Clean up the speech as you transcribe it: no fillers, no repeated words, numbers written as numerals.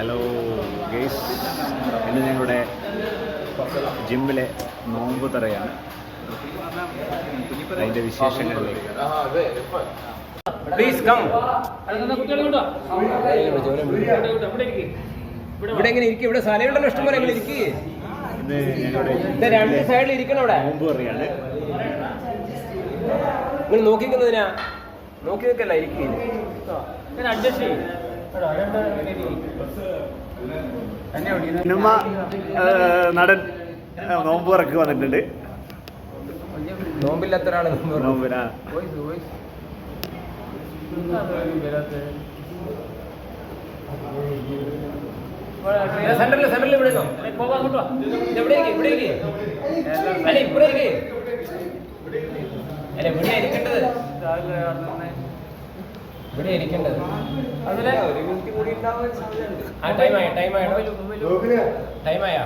Hello guys, ഇന്ന് ഞങ്ങളുടെ ജിമ്മിലെ നോമ്പ് തറയാണ്. അതിൻ്റെ വിശേഷങ്ങളിലേക്ക് പ്ലീസ് കം. ഇവിടെ എങ്ങനെ ഇരിക്കും? ഇവിടെ സ്ഥലമുണ്ടല്ലോ ഇഷ്ടംപോലെ. എങ്ങനെ ഇരിക്കും? ഇന്ന് ഞങ്ങളുടെ രണ്ട് സൈഡിൽ ഇരിക്കണം. ഇവിടെ നോമ്പ് തറയാണ്. നിങ്ങൾ നോക്കിക്കുന്നതിനാ? നോക്കി നിൽക്കല്ല, ഇരിക്കും. അഡ്ജസ്റ്റ് ചെയ്യും. സിനിമ നടൻ നോമ്പ് തുറക്ക് വന്നിട്ടുണ്ട്. നോമ്പില്ലാത്ത ഒരാള് നോമ്പിനാ സെന്ററിൽ വിടുന്നു. അല്ല ഇവിടെ അല്ല ഇവിടെ ഇരിക്കേണ്ടത്. ഇവിടെ ഇരിക്കേണ്ടത്. ടൈമായ